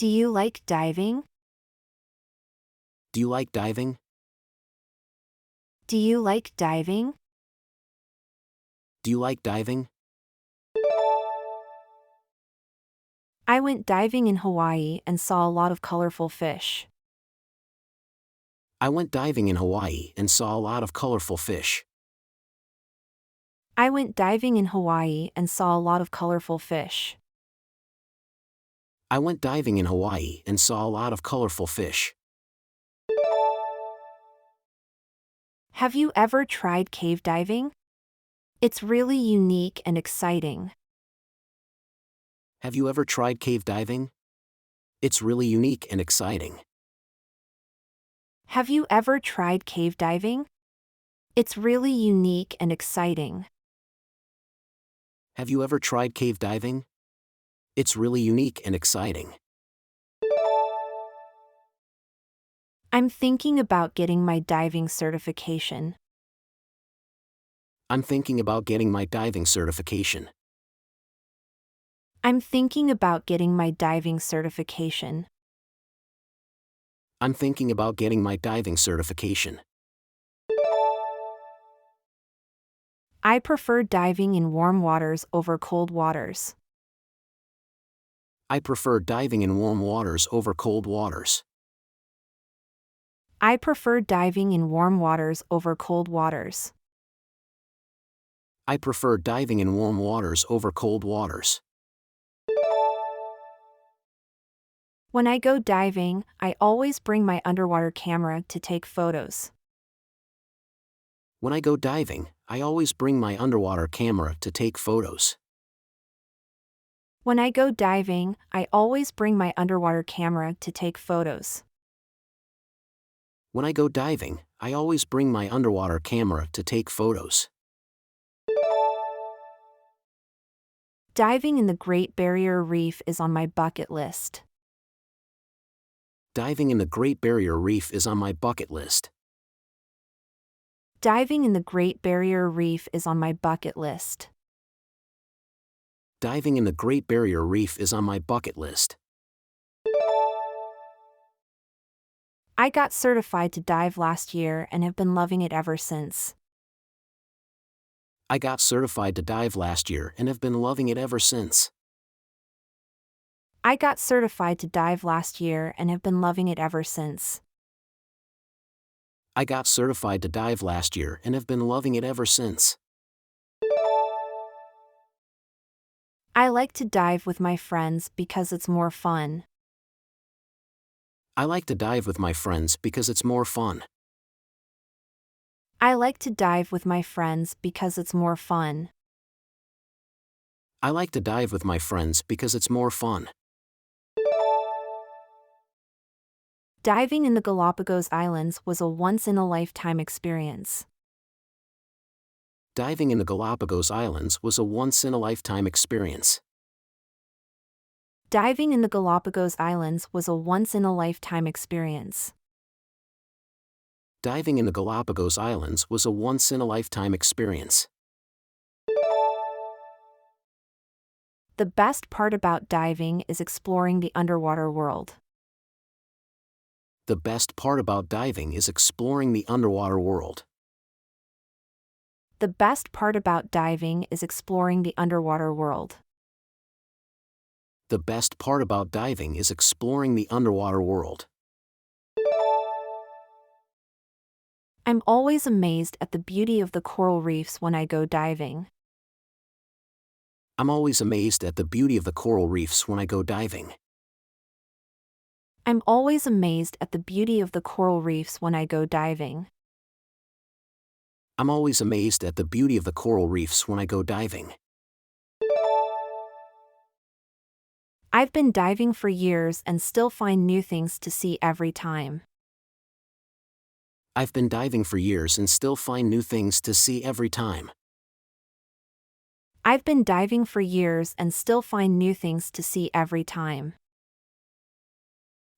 Do you like diving? Do you like diving? Do you like diving? Do you like diving? I went diving in Hawaii and saw a lot of colorful fish. I went diving in Hawaii and saw a lot of colorful fish. I went diving in Hawaii and saw a lot of colorful fish. I went diving in Hawaii and saw a lot of colorful fish. Have you ever tried cave diving? It's really unique and exciting. Have you ever tried cave diving? It's really unique and exciting. Have you ever tried cave diving? It's really unique and exciting. Have you ever tried cave diving? It's really unique and exciting. I'm thinking about getting my diving certification. I'm thinking about getting my diving certification. I'm thinking about getting my diving certification. I'm thinking about getting my diving certification. I prefer diving in warm waters over cold waters. I prefer diving in warm waters over cold waters. I prefer diving in warm waters over cold waters. I prefer diving in warm waters over cold waters. When I go diving, I always bring my underwater camera to take photos. When I go diving, I always bring my underwater camera to take photos. When I go diving, I always bring my underwater camera to take photos. When I go diving, I always bring my underwater camera to take photos. Diving in the Great Barrier Reef is on my bucket list. Diving in the Great Barrier Reef is on my bucket list. Diving in the Great Barrier Reef is on my bucket list. Diving in the Great Barrier Reef is on my bucket list. I got certified to dive last year and have been loving it ever since. I got certified to dive last year and have been loving it ever since. I got certified to dive last year and have been loving it ever since. I got certified to dive last year and have been loving it ever since. I like to dive with my friends because it's more fun. I like to dive with my friends because it's more fun. I like to dive with my friends because it's more fun. I like to dive with my friends because it's more fun. Diving in the Galapagos Islands was a once-in-a-lifetime experience. Diving in the Galapagos Islands was a once-in-a-lifetime experience. Diving in the Galapagos Islands was a once-in-a-lifetime experience. Diving in the Galapagos Islands was a once-in-a-lifetime experience. The best part about diving is exploring the underwater world. The best part about diving is exploring the underwater world. The best part about diving is exploring the underwater world. The best part about diving is exploring the underwater world. I'm always amazed at the beauty of the coral reefs when I go diving. I'm always amazed at the beauty of the coral reefs when I go diving. I'm always amazed at the beauty of the coral reefs when I go diving. I'm always amazed at the beauty of the coral reefs when I go diving. I've been diving for years and still find new things to see every time. I've been diving for years and still find new things to see every time. I've been diving for years and still find new things to see every time.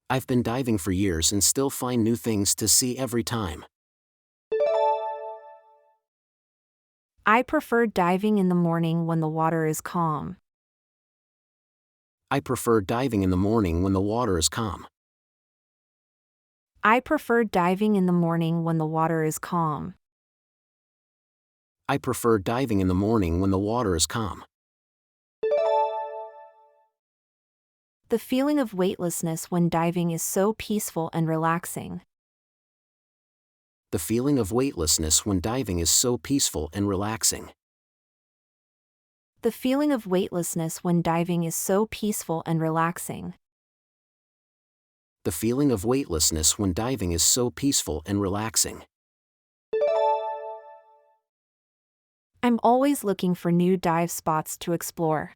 I've been diving for years and still find new things to see every time. I prefer diving in the morning when the water is calm. I prefer diving in the morning when the water is calm. I prefer diving in the morning when the water is calm. I prefer diving in the morning when the water is calm. The feeling of weightlessness when diving is so peaceful and relaxing. The feeling of weightlessness when diving is so peaceful and relaxing. The feeling of weightlessness when diving is so peaceful and relaxing. The feeling of weightlessness when diving is so peaceful and relaxing. I'm always looking for new dive spots to explore.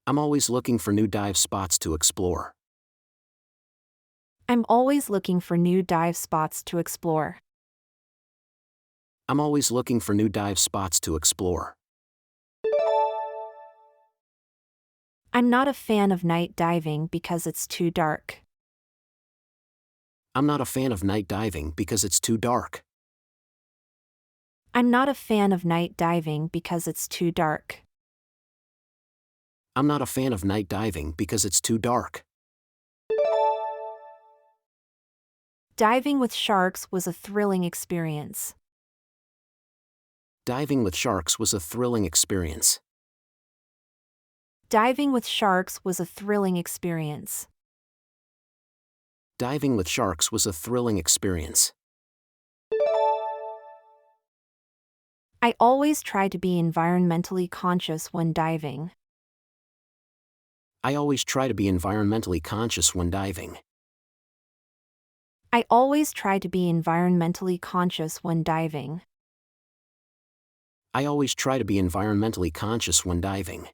I'm always looking for new dive spots to explore. I'm always looking for new dive spots to explore. I'm always looking for new dive spots to explore. I'm not a fan of night diving because it's too dark. I'm not a fan of night diving because it's too dark. I'm not a fan of night diving because it's too dark. I'm not a fan of night diving because it's too dark. Diving with sharks was a thrilling experience. Diving with sharks was a thrilling experience. Diving with sharks was a thrilling experience. Diving with sharks was a thrilling experience. I always try to be environmentally conscious when diving. I always try to be environmentally conscious when diving. I always try to be environmentally conscious when diving. I always try to be environmentally conscious when diving.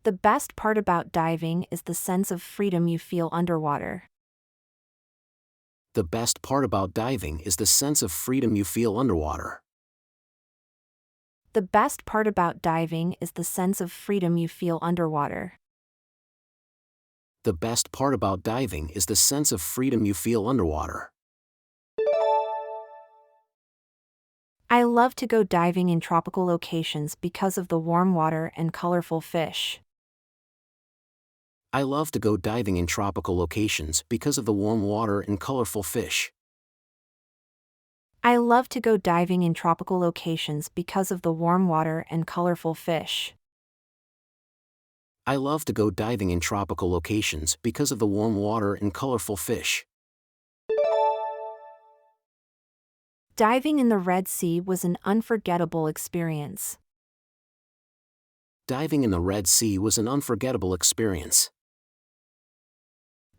The best part about diving is the sense of freedom you feel underwater. The best part about diving is the sense of freedom you feel underwater. The best part about diving is the sense of freedom you feel underwater. The best part about diving is the sense of freedom you feel underwater. I love to go diving in tropical locations because of the warm water and colorful fish. I love to go diving in tropical locations because of the warm water and colorful fish. I love to go diving in tropical locations because of the warm water and colorful fish. I love to go diving in tropical locations because of the warm water and colorful fish. Diving in the Red Sea was an unforgettable experience. Diving in the Red Sea was an unforgettable experience.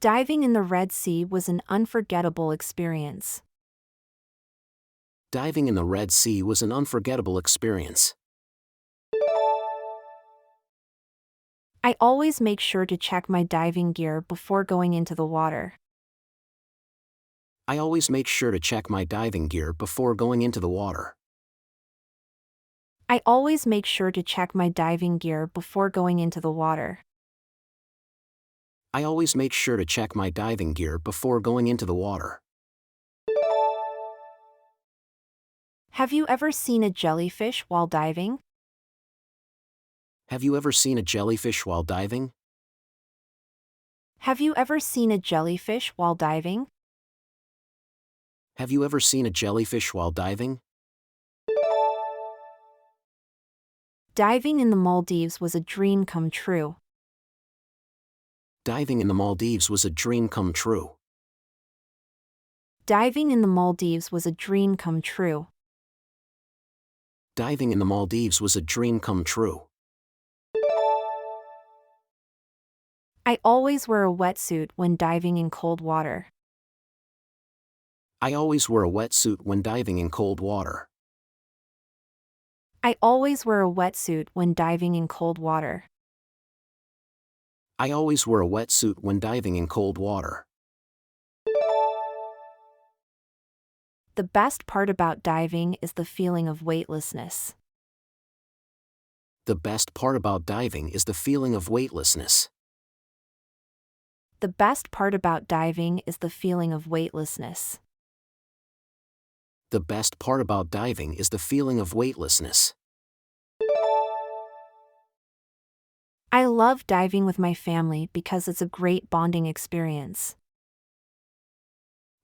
Diving in the Red Sea was an unforgettable experience. Diving in the Red Sea was an unforgettable experience. I always make sure to check my diving gear before going into the water. I always make sure to check my diving gear before going into the water. I always make sure to check my diving gear before going into the water. I always make sure to check my diving gear before going into the water. Have you ever seen a jellyfish while diving? Have you ever seen a jellyfish while diving? Have you ever seen a jellyfish while diving? Have you ever seen a jellyfish while diving? Diving in the Maldives was a dream come true. Diving in the Maldives was a dream come true. Diving in the Maldives was a dream come true. Diving in the Maldives was a dream come true. I always wear a wetsuit when diving in cold water. I always wear a wetsuit when diving in cold water. I always wear a wetsuit when diving in cold water. I always wear a wetsuit when diving in cold water. The best part about diving is the feeling of weightlessness. The best part about diving is the feeling of weightlessness. The best part about diving is the feeling of weightlessness. The best part about diving is the feeling of weightlessness. I love diving with my family because it's a great bonding experience.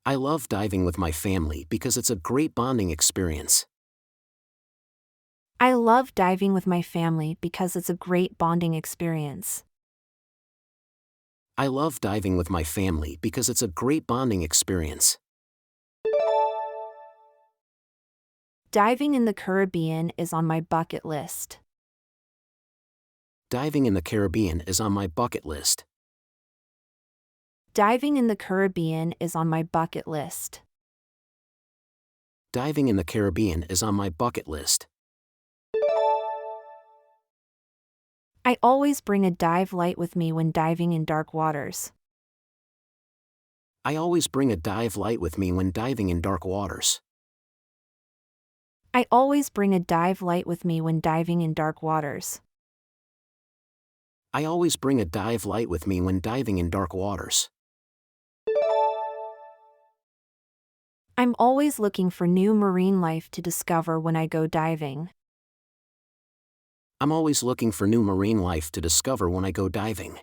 I love diving with my family because it's a great bonding experience. I love diving with my family because it's a great bonding experience. I love diving with my family because it's a great bonding experience. Diving in the Caribbean is on my bucket list. Diving in the Caribbean is on my bucket list. Diving in the Caribbean is on my bucket list. Diving in the Caribbean is on my bucket list. I always bring a dive light with me when diving in dark waters. I always bring a dive light with me when diving in dark waters. I always bring a dive light with me when diving in dark waters. I always bring a dive light with me when diving in dark waters. I'm always looking for new marine life to discover when I go diving. I'm always looking for new marine life to discover when I go diving.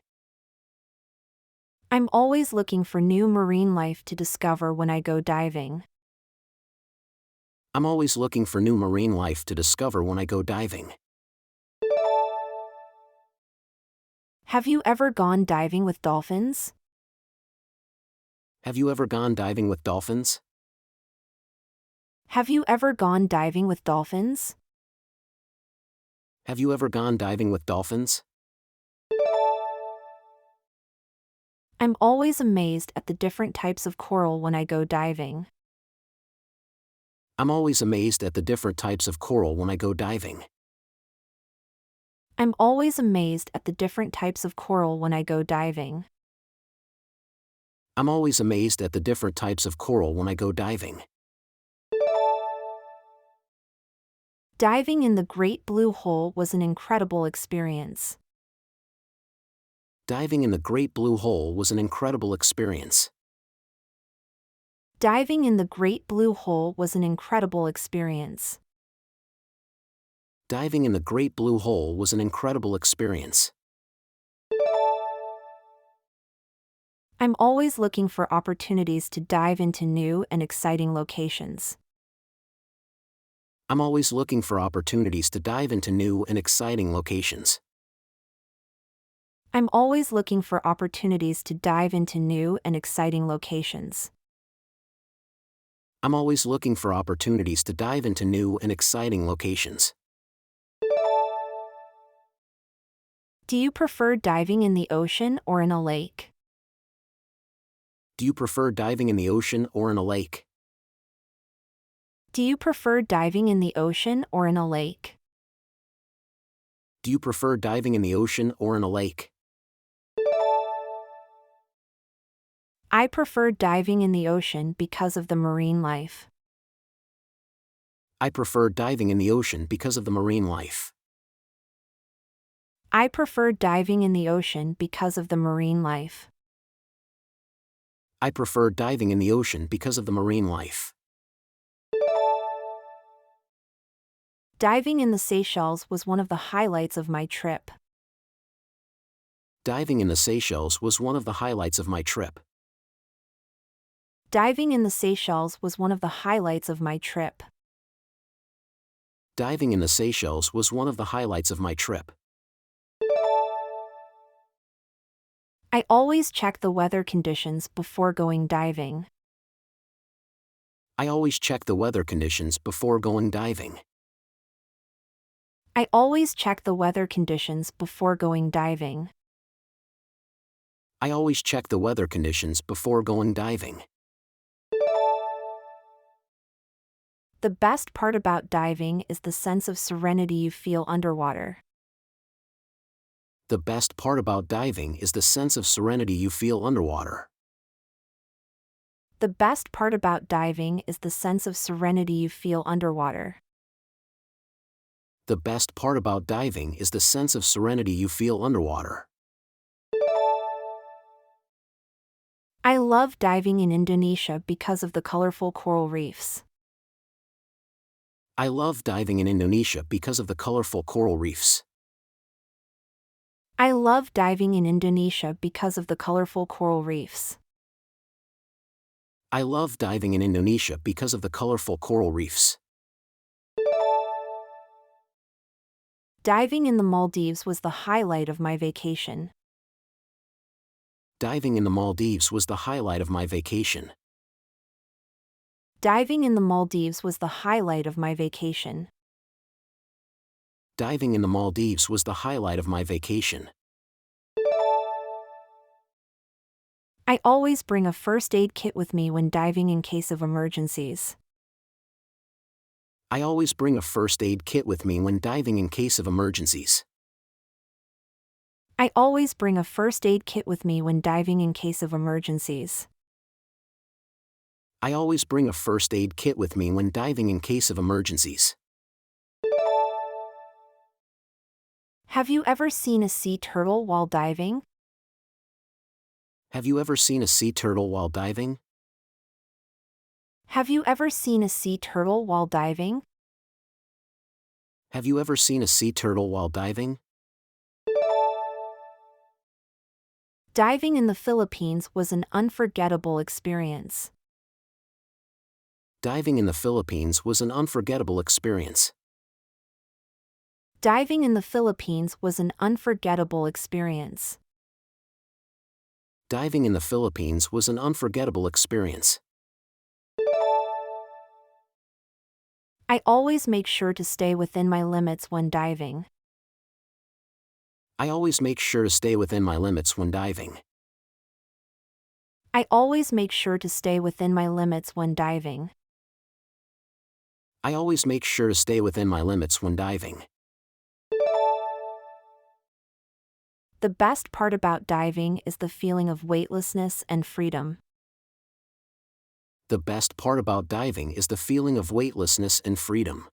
I'm always looking for new marine life to discover when I go diving. I'm always looking for new marine life to discover when I go diving. Have you ever gone diving with dolphins? Have you ever gone diving with dolphins? Have you ever gone diving with dolphins? Have you ever gone diving with dolphins? I'm always amazed at the different types of coral when I go diving. I'm always amazed at the different types of coral when I go diving. I'm always amazed at the different types of coral when I go diving. I'm always amazed at the different types of coral when I go diving. Diving in the Great Blue Hole was an incredible experience. Diving in the Great Blue Hole was an incredible experience. Diving in the Great Blue Hole was an incredible experience. Diving in the Great Blue Hole was an incredible experience. I'm always looking for opportunities to dive into new and exciting locations. I'm always looking for opportunities to dive into new and exciting locations. I'm always looking for opportunities to dive into new and exciting locations. I'm always looking for opportunities to dive into new and exciting locations. Do you prefer diving in the ocean or in a lake? Do you prefer diving in the ocean or in a lake? Do you prefer diving in the ocean or in a lake? Do you prefer diving in the ocean or in a lake? I prefer diving in the ocean because of the marine life. I prefer diving in the ocean because of the marine life. I prefer diving in the ocean because of the marine life. I prefer diving in the ocean because of the marine life. Diving in the Seychelles was one of the highlights of my trip. Diving in the Seychelles was one of the highlights of my trip. Diving in the Seychelles was one of the highlights of my trip. Diving in the Seychelles was one of the highlights of my trip. I always check the weather conditions before going diving. I always check the weather conditions before going diving. I always check the weather conditions before going diving. I always check the weather conditions before going diving. The best part about diving is the sense of serenity you feel underwater. The best part about diving is the sense of serenity you feel underwater. The best part about diving is the sense of serenity you feel underwater. The best part about diving is the sense of serenity you feel underwater. I love diving in Indonesia because of the colorful coral reefs. I love diving in Indonesia because of the colorful coral reefs. I love diving in Indonesia because of the colorful coral reefs. I love diving in Indonesia because of the colorful coral reefs. Diving in the Maldives was the highlight of my vacation. Diving in the Maldives was the highlight of my vacation. Diving in the Maldives was the highlight of my vacation. Diving in the Maldives was the highlight of my vacation. I always bring a first aid kit with me when diving in case of emergencies. I always bring a first aid kit with me when diving in case of emergencies. I always bring a first aid kit with me when diving in case of emergencies. I always bring a first aid kit with me when diving in case of emergencies. Have you ever seen a sea turtle while diving? Have you ever seen a sea turtle while diving? Have you ever seen a sea turtle while diving? Have you ever seen a sea turtle while diving? Diving in the Philippines was an unforgettable experience. Diving in the Philippines was an unforgettable experience. Diving in the Philippines was an unforgettable experience. Diving in the Philippines was an unforgettable experience. I always make sure to stay within my limits when diving. I always make sure to stay within my limits when diving. I always make sure to stay within my limits when diving. I always make sure to stay within my limits when diving. The best part about diving is the feeling of weightlessness and freedom. The best part about diving is the feeling of weightlessness and freedom.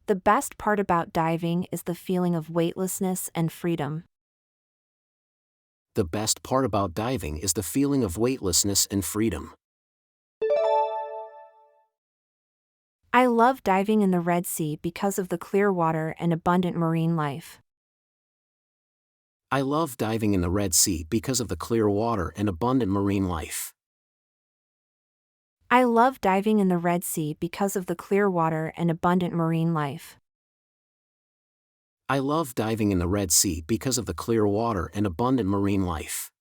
The best part about diving is the feeling of weightlessness and freedom. The best part about diving is the feeling of weightlessness and freedom. I love diving in the Red Sea because of the clear water and abundant marine life. I love diving in the Red Sea because of the clear water and abundant marine life. I love diving in the Red Sea because of the clear water and abundant marine life. I love diving in the Red Sea because of the clear water and abundant marine life.